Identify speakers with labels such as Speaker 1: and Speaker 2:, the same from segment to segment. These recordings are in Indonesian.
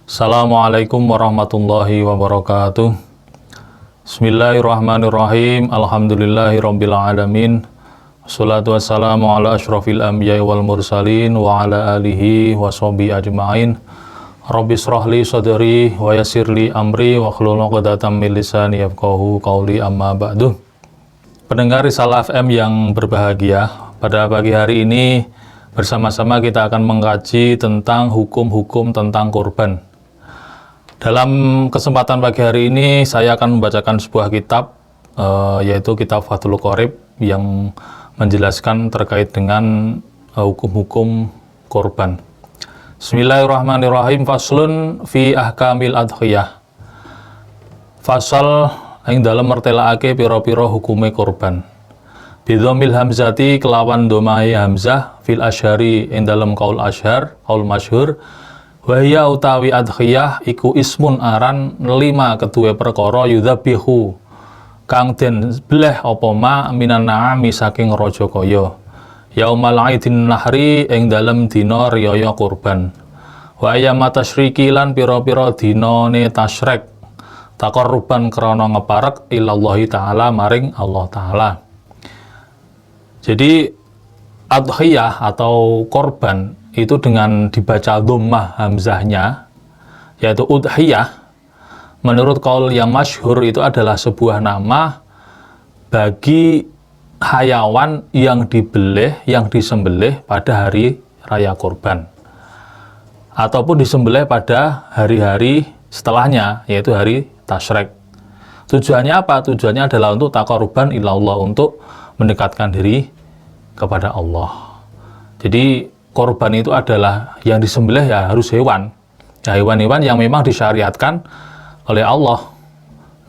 Speaker 1: Assalamualaikum warahmatullahi wabarakatuh. Bismillahirrahmanirrahim. Alhamdulillahirabbil alamin. Wassalatu wassalamu ala asyrafil anbiya'i wal mursalin wa ala alihi washabihi ajmain. Rabbi shrahli sadri wa yassirli amri wa hlul 'uqdatam min lisani yafqahu qawli, amma ba'du. Pendengar Risalah FM yang berbahagia, pada pagi hari ini bersama-sama kita akan mengkaji tentang hukum-hukum tentang kurban. Dalam kesempatan pagi hari ini saya akan membacakan sebuah kitab, yaitu kitab Fathul Qorib yang menjelaskan terkait dengan hukum-hukum kurban. Bismillahirrahmanirrahim. Faslun fi ahkamil adhiyah. Fasal yang dalam mertelaake piro-piro hukume kurban. Bidhamil hamzati kelawan domai hamzah fil asyhari ing dalam qaul asyhar, qaul masyhur. Wahya utawi adhiyah iku ismun aran lima kedue perkara yudzabihu kang den bleh apa ma minan na'ami saking raja kaya yaumal aidin nahri ing dalem dina riyaya kurban wa ayyama tasyriki lan pira-pira dinane tasyrek taqarruban krana ngeparek ilallahi taala maring Allah taala. Jadi adhiyah atau korban itu dengan dibaca dhammah hamzahnya, yaitu udhiyah, menurut qaul yang masyhur itu adalah sebuah nama bagi hayawan yang disembelih pada hari raya kurban ataupun disembelih pada hari-hari setelahnya, yaitu hari tasyrek. Tujuannya apa? Tujuannya adalah untuk taqarruban ilallah, untuk mendekatkan diri kepada Allah. Jadi korban itu adalah yang disembelih ya harus hewan. Ya, hewan-hewan yang memang disyariatkan oleh Allah.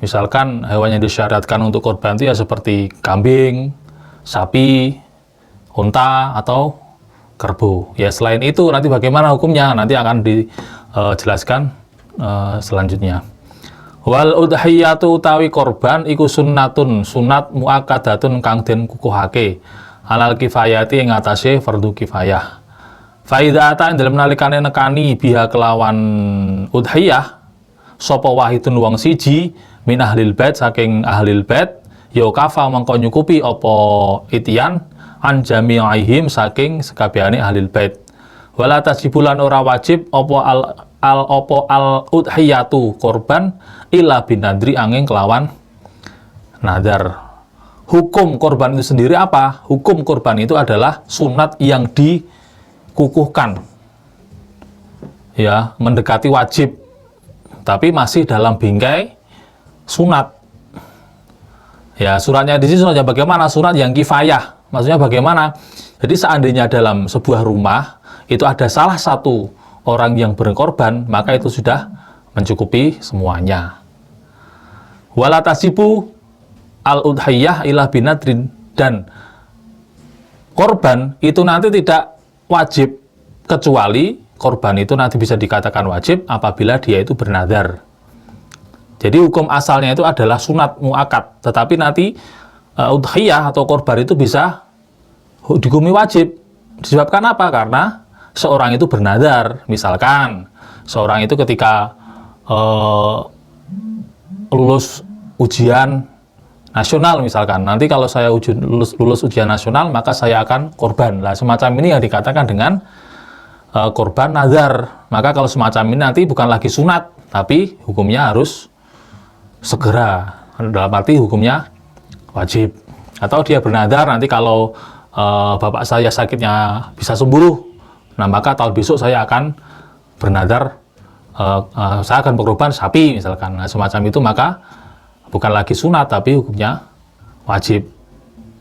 Speaker 1: Misalkan hewan yang disyariatkan untuk korban itu ya seperti kambing, sapi, unta, atau kerbau. Ya selain itu nanti bagaimana hukumnya nanti akan dijelaskan selanjutnya. Wal udhiyatu utawi korban iku sunnatun, sunat muakkadatun kang den kukuhake alal kifayati ing atase fardu kifayah. Faida ata ing dalem nalikane nekani biha kelawan udhiyah sapa wahidun wong siji min ahlil bait saking ahlil bait ya kafa mangko nyukupi apa itian an jami'ihim saking sekabehane ahlil bait. Wala tajibulan ora wajib apa al udhiyatu korban illa binadri angin kelawan nadar. Hukum korban itu sendiri apa? Hukum korban itu adalah sunat yang dikukuhkan, ya, mendekati wajib, tapi masih dalam bingkai sunat. Ya, sunatnya di sini sunatnya bagaimana? Sunat yang kifayah. Maksudnya bagaimana? Jadi seandainya dalam sebuah rumah itu ada salah satu orang yang berkorban, maka itu sudah mencukupi semuanya. Wala tasibu al-udhiyah ila binadrin, dan korban itu nanti tidak wajib kecuali korban itu nanti bisa dikatakan wajib apabila dia itu bernadar. Jadi hukum asalnya itu adalah sunat muakkad, tetapi nanti udhiyah atau korban itu bisa dihukumi wajib. Disebabkan apa? Karena seorang itu bernadar. Misalkan seorang itu ketika lulus ujian nasional, misalkan nanti kalau saya lulus ujian nasional maka saya akan korban. Lah semacam ini yang dikatakan dengan korban nazar. Maka kalau semacam ini nanti bukan lagi sunat, tapi hukumnya harus segera, dalam arti hukumnya wajib. Atau dia bernazar nanti kalau bapak saya sakitnya bisa sembuh, nah maka tahun besok saya akan bernazar, saya akan berkorban sapi misalkan. Nah semacam itu maka bukan lagi sunat, tapi hukumnya wajib.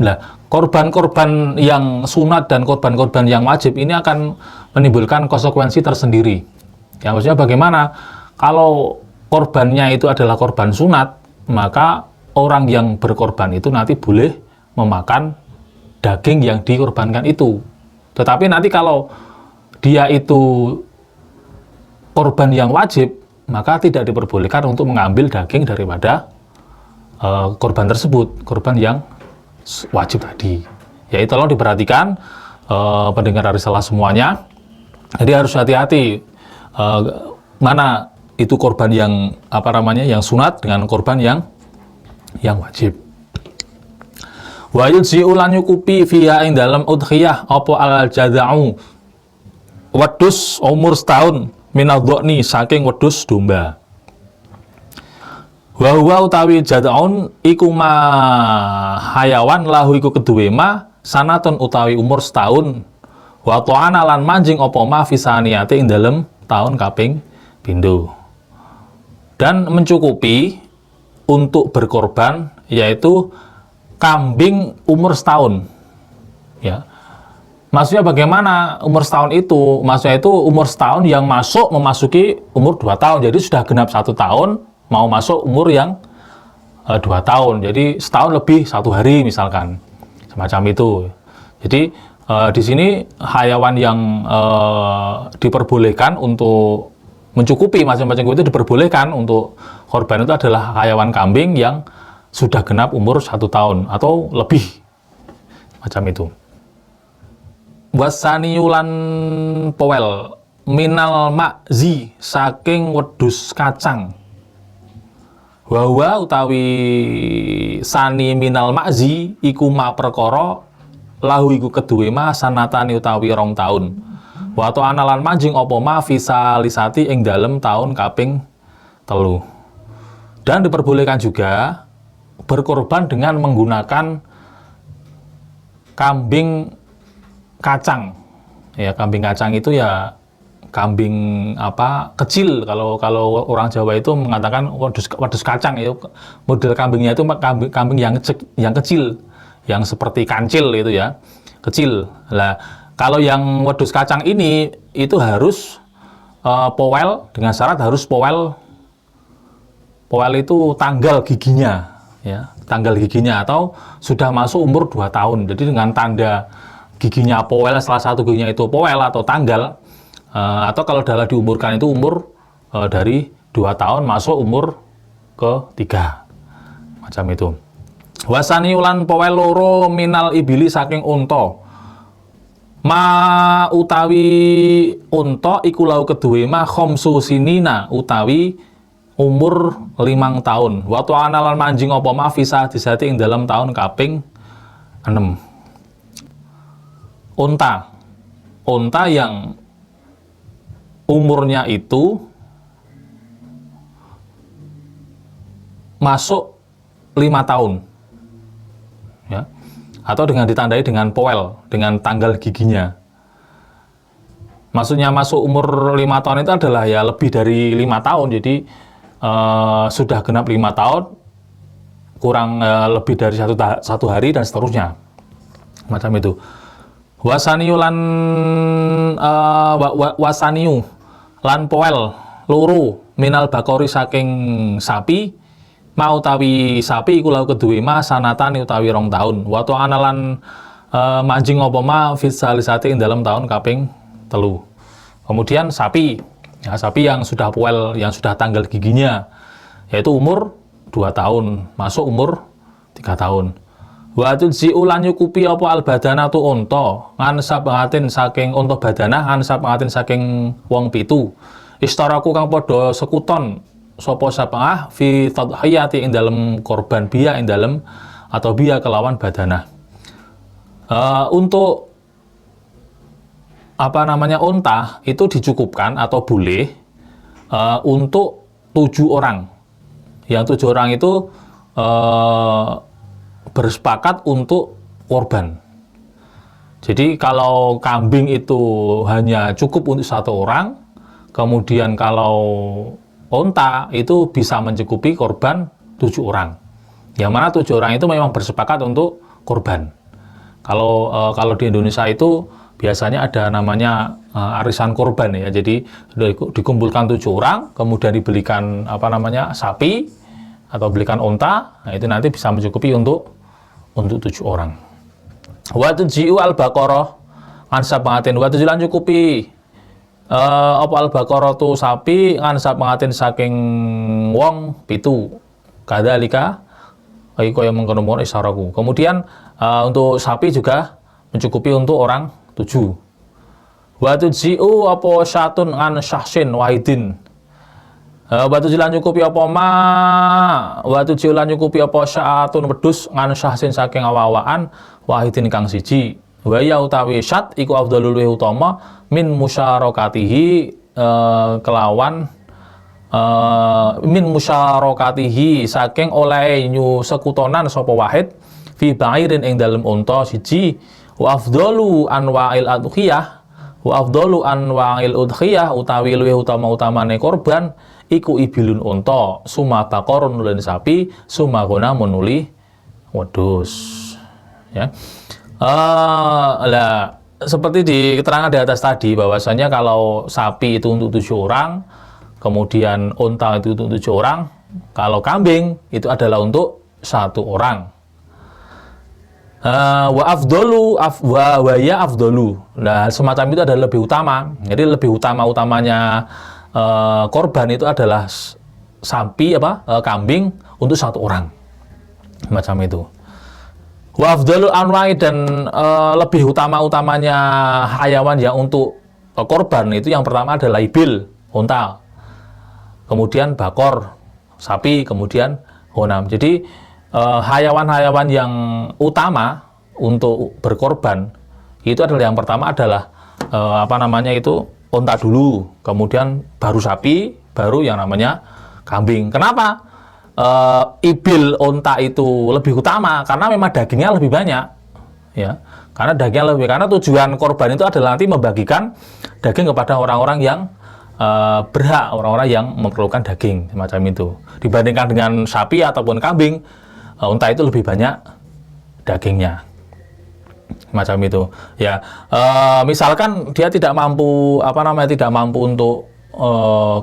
Speaker 1: Nah, korban-korban yang sunat dan korban-korban yang wajib ini akan menimbulkan konsekuensi tersendiri. Ya, maksudnya bagaimana? Kalau korbannya itu adalah korban sunat, maka orang yang berkorban itu nanti boleh memakan daging yang dikorbankan itu. Tetapi nanti kalau dia itu korban yang wajib, maka tidak diperbolehkan untuk mengambil daging daripada korban tersebut, korban yang wajib tadi. Ya, itu tolong diperhatikan pendengar Risalah semuanya. Jadi harus hati-hati mana itu korban yang yang sunat dengan korban yang wajib. Wa yujzi'u lan nyukupi fiha ing dalam udhiyah apa al jaza'u wedhus umur setahun minadhani saking wedhus domba. Wa huwa utawi jaza'un iku ma hayawan lahu iku keduwe ma sanatun utawi umur setahun wa ta'ana lan manjing apa ma fisaniyate ing dalam tahun kaping pindho. Dan mencukupi untuk berkorban yaitu kambing umur setahun, ya. Maksudnya bagaimana umur setahun itu? Maksudnya itu umur setahun yang memasuki umur 2 tahun. Jadi sudah genap 1 tahun, mau masuk umur yang 2 tahun. Jadi setahun lebih 1 hari misalkan, semacam itu. Jadi di sini hayawan yang diperbolehkan untuk mencukupi macam-macam itu diperbolehkan untuk korban itu adalah hayawan kambing yang sudah genap umur 1 tahun atau lebih, macam itu. Wasaniyulan powel minal ma'zi saking wedhus kacang. Wawa utawi sani minal ma'zi iku ma perkara lahu iku keduwe ma sanatani utawi 2 tahun. Wa ta analan manjing apa ma visa lisati ing dalem tahun kaping 3. Dan diperbolehkan juga berkorban dengan menggunakan kambing kacang. Ya, kambing kacang itu ya kambing kecil. Kalau orang Jawa itu mengatakan wedhus kacang ya. Model kambingnya itu kambing yang kecil, yang seperti kancil itu ya, kecil. Lah, kalau yang wedhus kacang ini itu harus powel dengan syarat harus powel itu tanggal giginya. Ya, tanggal giginya atau sudah masuk umur 2 tahun. Jadi dengan tanda giginya powel, salah satu giginya itu powel atau tanggal, atau kalau dalam diumurkan itu umur dari 2 tahun masuk umur ke-3, macam itu. Wasani ulan powel loro minal ibili saking unta. Ma utawi unta iku lau keduwe ma khamsu sinina utawi umur 5 tahun. Wa ta'ana lan manjing apa ma visa disati ing dalam tahun kaping 6. Unta yang umurnya itu masuk 5 tahun. Ya. Atau dengan ditandai dengan powel, dengan tanggal giginya. Maksudnya masuk umur 5 tahun itu adalah ya lebih dari 5 tahun. Jadi sudah genap 5 tahun, kurang lebih dari satu hari dan seterusnya, macam itu. Wasaniyu lan wasaniyu lan powel loro minal bakori saking sapi mau utawi sapi iku lau keduwe ma sanatan utawi 2 tahun. Wa ta'ana lan manjing apa ma fisalisati ing dalam tahun kaping 3. Kemudian sapi, ya, sapi yang sudah powel, yang sudah tanggal giginya, yaitu umur 2 tahun, masuk umur 3 tahun. Wa tujzi'u lan nyukupi apa albadana tu unta, ngan sabangatin saking unta badanah, ngan sabangatin saking wong 7. Istaraku kang padha sekuton sapa sabangah fi tadhiyati ing dalem korban biya ing dalem atau biya kelawan badanah. Untuk unta itu dicukupkan atau boleh untuk 7 orang. Yang 7 orang itu bersepakat untuk korban. Jadi kalau kambing itu hanya cukup untuk 1 orang, kemudian kalau unta itu bisa mencukupi korban 7 orang. Yang mana 7 orang itu memang bersepakat untuk korban. Kalau di Indonesia itu biasanya ada namanya arisan korban ya. Jadi dikumpulkan 7 orang, kemudian dibelikan sapi atau belikan unta. Nah, itu nanti bisa mencukupi untuk 7 orang. Wa tujzi'u al-baqarah an sabangatin wa tujzi'u lan cukupi apa al-baqarah tu sapi an sabangatin saking wong 7. Kadzalika kaya mengkono-mengkono isyaraku. Kemudian untuk sapi juga mencukupi untuk orang 7. Wa tujzi'u apa syatun an syahsin wahidin Wa tujilan nyukupi apa ma, wa tujilan nyukupi apa sya'atun wedhus nganu syahsin saking awa-awaan wahidin kang siji. Wa ya utawi syat iku afdhalul luwih utama min musyarakatihi kelawan min musyarakatihi saking oleh nyu sekutonan sapa wahid fi ba'irin ing dalem unta siji. Wa afdalu anwa'il adhiyah, wa afdalu anwa'il udhiyah utawi luwih utama-utamane korban iku ibilun unta, suma baqarun nuli sapi, suma ghanamun nuli wedhus. Ya. Lah seperti di keterangan di atas tadi bahwasanya kalau sapi itu untuk 7 orang, kemudian unta itu untuk 7 orang, kalau kambing itu adalah untuk 1 orang. Wa afdolu wa ya afdolu. Nah, semacam itu adalah lebih utama. Jadi lebih utama-utamanya korban itu adalah sapi kambing untuk 1 orang. Macam itu. Wa afdalul anwa'i dan lebih utama-utamanya hayawan yang untuk korban itu yang pertama adalah ibil, unta. Kemudian bakor, sapi, kemudian ghanam. Jadi hayawan-hayawan yang utama untuk berkorban itu adalah yang pertama adalah unta dulu, kemudian baru sapi, baru yang namanya kambing. Kenapa? Ibil unta itu lebih utama karena memang dagingnya lebih banyak, ya. Karena tujuan korban itu adalah nanti membagikan daging kepada orang-orang yang berhak, orang-orang yang memerlukan daging semacam itu. Dibandingkan dengan sapi ataupun kambing, unta itu lebih banyak dagingnya. Macam itu. Ya, misalkan dia tidak mampu untuk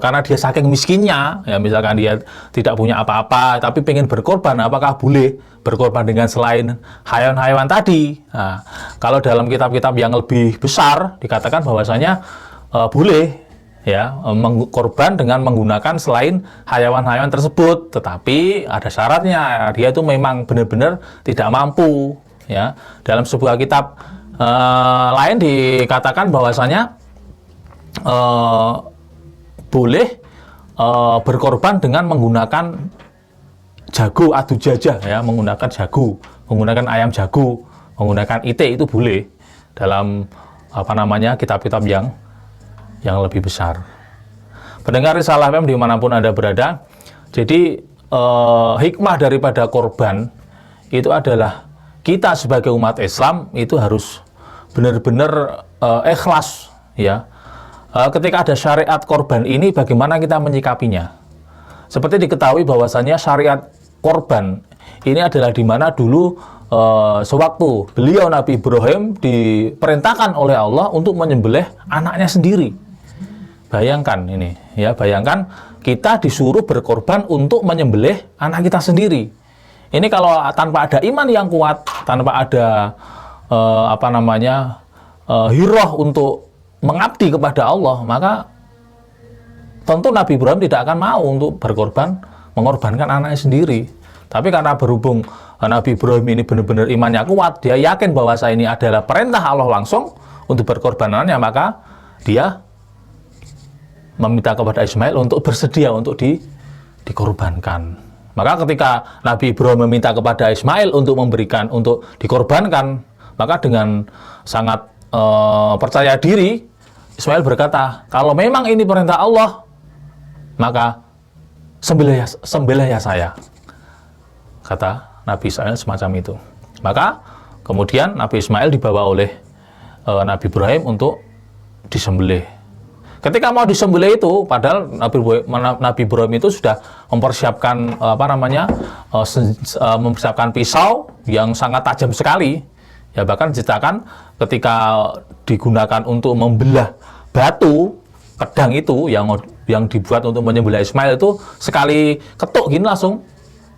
Speaker 1: karena dia saking miskinnya, ya misalkan dia tidak punya apa-apa tapi pengen berkorban, apakah boleh berkorban dengan selain hayawan-hayawan tadi? Nah, kalau dalam kitab-kitab yang lebih besar dikatakan bahwasanya boleh, ya, mengkorban dengan menggunakan selain hayawan-hayawan tersebut, tetapi ada syaratnya, dia itu memang benar-benar tidak mampu, ya. Dalam sebuah kitab lain dikatakan bahwasanya boleh berkorban dengan menggunakan jago adu jajah, ya, menggunakan jago, menggunakan ayam jago, menggunakan ite, itu boleh dalam kitab-kitab yang lebih besar. Pendengar Risalah FM dimanapun Anda berada, jadi hikmah daripada korban itu adalah kita sebagai umat Islam itu harus benar-benar ikhlas, ya. Ketika ada syariat korban ini, bagaimana kita menyikapinya? Seperti diketahui bahwasanya syariat korban ini adalah di mana dulu sewaktu beliau Nabi Ibrahim diperintahkan oleh Allah untuk menyembelih anaknya sendiri. Bayangkan ini, ya, bayangkan kita disuruh berkorban untuk menyembelih anak kita sendiri. Ini kalau tanpa ada iman yang kuat, tanpa ada hiroh untuk mengabdi kepada Allah, maka tentu Nabi Ibrahim tidak akan mau untuk mengorbankan anaknya sendiri. Tapi karena berhubung Nabi Ibrahim ini benar-benar imannya kuat, dia yakin bahwa ini adalah perintah Allah langsung untuk berkorban anaknya, maka dia meminta kepada Ismail untuk bersedia untuk dikorbankan. Maka ketika Nabi Ibrahim meminta kepada Ismail untuk dikorbankan, maka dengan sangat percaya diri Ismail berkata, kalau memang ini perintah Allah, maka sembelih ya saya, kata Nabi Ismail semacam itu. Maka kemudian Nabi Ismail dibawa oleh Nabi Ibrahim untuk disembelih. Ketika mau disembelih itu, padahal Nabi Ibrahim itu sudah mempersiapkan mempersiapkan pisau yang sangat tajam sekali. Ya, bahkan diceritakan ketika digunakan untuk membelah batu pedang itu yang dibuat untuk menyembelih Ismail itu, sekali ketuk gini langsung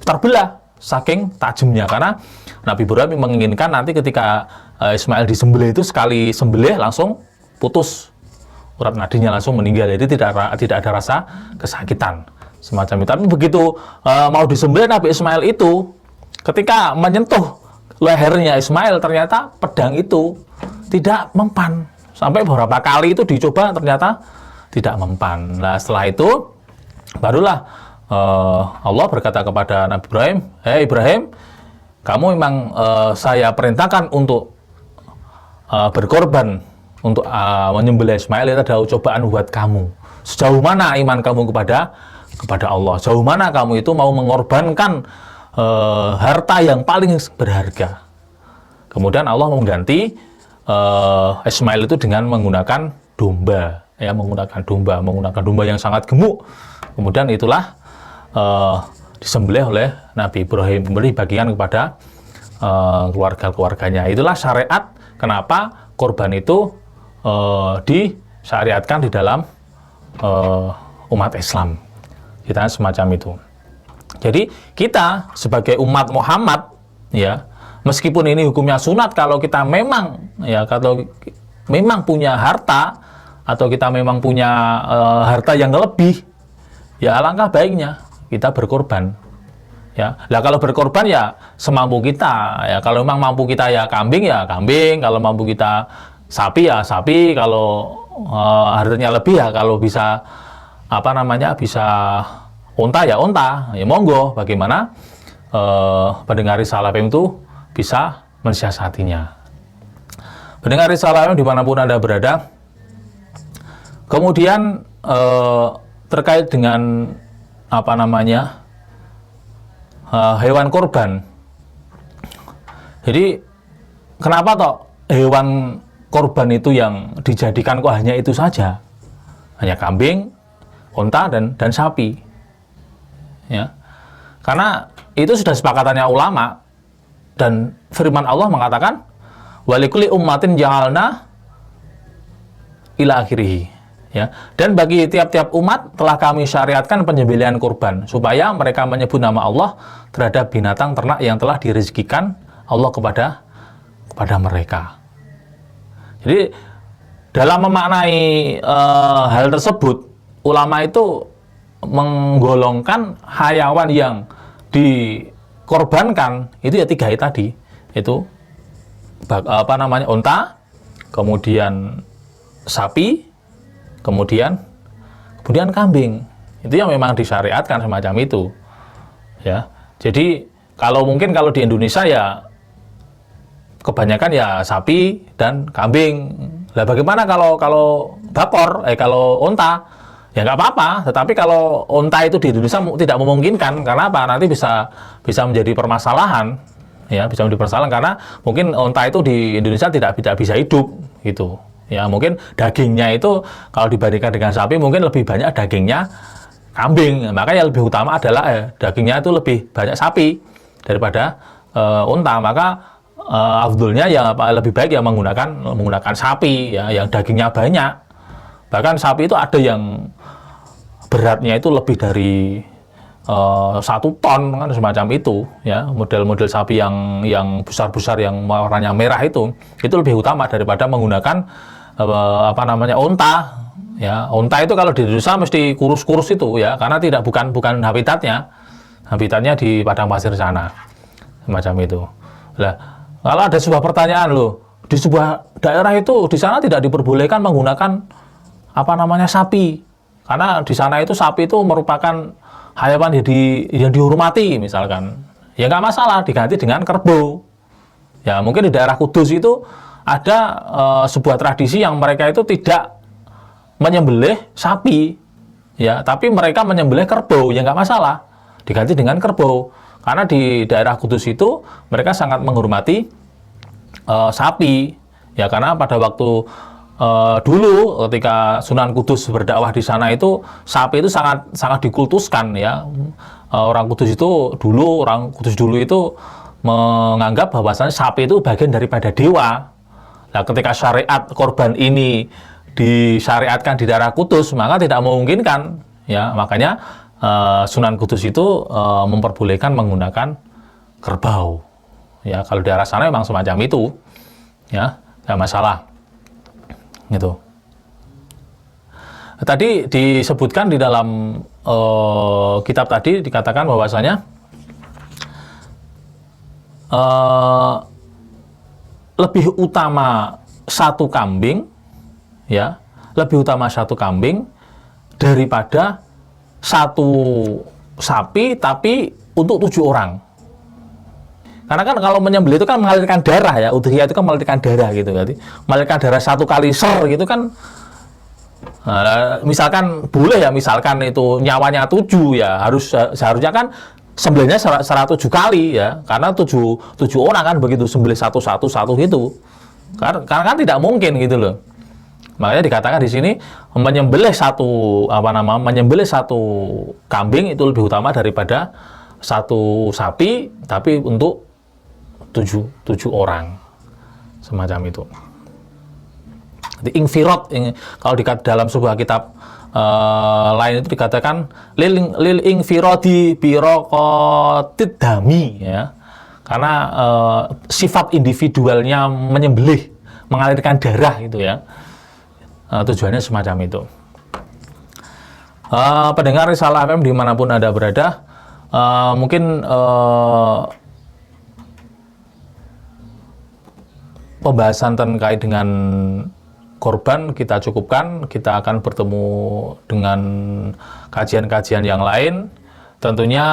Speaker 1: terbelah saking tajamnya, karena Nabi Ibrahim menginginkan nanti ketika Ismail disembelih itu sekali sembelih langsung putus urat nadinya, langsung meninggal, jadi tidak ada rasa kesakitan semacam itu. Tapi begitu mau disembelih Nabi Ismail itu, ketika menyentuh lehernya Ismail, ternyata pedang itu tidak mempan. Sampai beberapa kali itu dicoba, ternyata tidak mempan. Nah, setelah itu Barulah Allah berkata kepada Nabi Ibrahim, "Hei Ibrahim, kamu memang saya perintahkan untuk berkorban, untuk menyembelih Ismail, itu adalah cobaan buat kamu. Sejauh mana iman kamu kepada Allah? Sejauh mana kamu itu mau mengorbankan harta yang paling berharga?" Kemudian Allah mengganti Ismail itu dengan menggunakan domba, ya, menggunakan domba yang sangat gemuk. Kemudian itulah disembelih oleh Nabi Ibrahim, memberi bagian kepada keluarga-keluarganya. Itulah syariat kenapa korban itu disyariatkan di dalam umat Islam. Kita semacam itu. Jadi kita sebagai umat Muhammad, ya, meskipun ini hukumnya sunat, kalau kita memang, ya, kalau memang punya harta atau kita memang punya harta yang lebih, ya alangkah baiknya kita berkorban. Ya, nah kalau berkorban ya semampu kita. Ya, kalau memang mampu kita ya kambing, kalau mampu kita sapi ya sapi, kalau hartanya lebih ya kalau bisa bisa unta ya unta, ya monggo. Bagaimana pendengar Risalah FM itu bisa mensiasatinya. Pendengar Risalah FM dimanapun Anda berada. Kemudian terkait dengan hewan korban. Jadi kenapa toh hewan korban itu yang dijadikan kok hanya itu saja? Hanya kambing, unta dan sapi. Ya. Karena itu sudah sepakatannya ulama, dan firman Allah mengatakan walikulli ummatin ja'alna ila akhirih. Ya, dan bagi tiap-tiap umat telah kami syariatkan penyembelihan kurban supaya mereka menyebut nama Allah terhadap binatang ternak yang telah direzekikan Allah kepada mereka. Jadi dalam memaknai hal tersebut, ulama itu menggolongkan hayawan yang dikorbankan itu ya 3 tadi, itu unta, kemudian sapi, kemudian kambing. Itu yang memang disyariatkan semacam itu. Ya. Jadi kalau di Indonesia ya kebanyakan ya sapi dan kambing. Lah bagaimana kalau kalau unta? Ya nggak apa-apa, tetapi kalau unta itu di Indonesia tidak memungkinkan. Karena apa? Nanti bisa menjadi permasalahan. Ya, bisa menjadi permasalahan karena mungkin unta itu di Indonesia tidak bisa hidup gitu. Ya, mungkin dagingnya itu kalau dibandingkan dengan sapi mungkin lebih banyak dagingnya kambing. Maka yang lebih utama adalah dagingnya itu lebih banyak sapi daripada unta. Maka afdolnya ya lebih baik ya menggunakan sapi ya, yang dagingnya banyak. Bahkan sapi itu ada yang beratnya itu lebih dari 1 ton kan, semacam itu ya. Model-model sapi yang besar-besar yang warnanya merah itu lebih utama daripada menggunakan unta ya. Unta itu kalau di Indonesia mesti kurus-kurus itu ya, karena bukan habitatnya di padang pasir sana, semacam itu. Lah kalau ada sebuah pertanyaan di sebuah daerah itu di sana tidak diperbolehkan menggunakan sapi, karena di sana itu sapi itu merupakan hayawan yang dihormati misalkan, ya nggak masalah, diganti dengan kerbau. Ya mungkin di daerah Kudus itu ada sebuah tradisi yang mereka itu tidak menyembelih sapi, ya, tapi mereka menyembelih kerbau, ya nggak masalah, diganti dengan kerbau. Karena di daerah Kudus itu mereka sangat menghormati sapi, ya, karena pada waktu dulu ketika Sunan Kudus berdakwah di sana itu sapi itu sangat dikultuskan ya. Orang Kudus dulu itu menganggap bahwasanya sapi itu bagian daripada dewa. Nah, ketika syariat korban ini disyariatkan di daerah Kudus, maka tidak memungkinkan ya. Makanya Sunan Kudus itu memperbolehkan menggunakan kerbau. Ya, kalau di daerah sana memang semacam itu. Ya, nggak masalah. Gitu. Tadi disebutkan di dalam kitab tadi dikatakan bahwasanya lebih utama satu kambing, ya, lebih utama satu kambing daripada satu sapi tapi untuk 7 orang. Karena kan kalau menyembelih itu kan mengalirkan darah ya, udhiyah itu kan mengalirkan darah gitu, berarti mengalirkan darah satu kali ser gitu kan. Nah, misalkan boleh ya, misalkan itu nyawanya 7 ya, seharusnya kan sembelihnya 107 kali ya, karena 7 orang kan begitu, sembelih satu gitu. Karena kan tidak mungkin gitu loh. Makanya dikatakan di sini menyembelih menyembelih satu kambing itu lebih utama daripada satu sapi tapi untuk 7 orang, semacam itu. Di infirot, kalau dalam sebuah kitab lain itu dikatakan lil infirodi birokotid dami ya, karena sifat individualnya menyembelih, mengalirkan darah itu ya, tujuannya semacam itu. Pendengar Risalah FM dimanapun Anda berada, mungkin pembahasan terkait dengan korban kita cukupkan. Kita akan bertemu dengan kajian-kajian yang lain, tentunya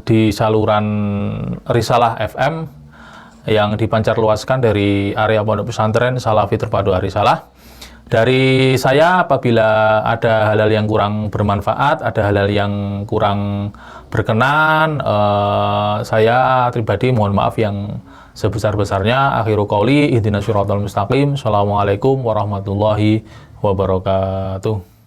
Speaker 1: di saluran Risalah FM yang dipancarluaskan dari area Pondok Pesantren Salafi Terpadu Arisalah. Dari saya, apabila ada hal-hal yang kurang bermanfaat, ada hal-hal yang kurang berkenan, saya pribadi mohon maaf yang sebesar-besarnya. Akhiru qauli ihdinas siratal mustaqim. Assalamualaikum warahmatullahi wabarakatuh.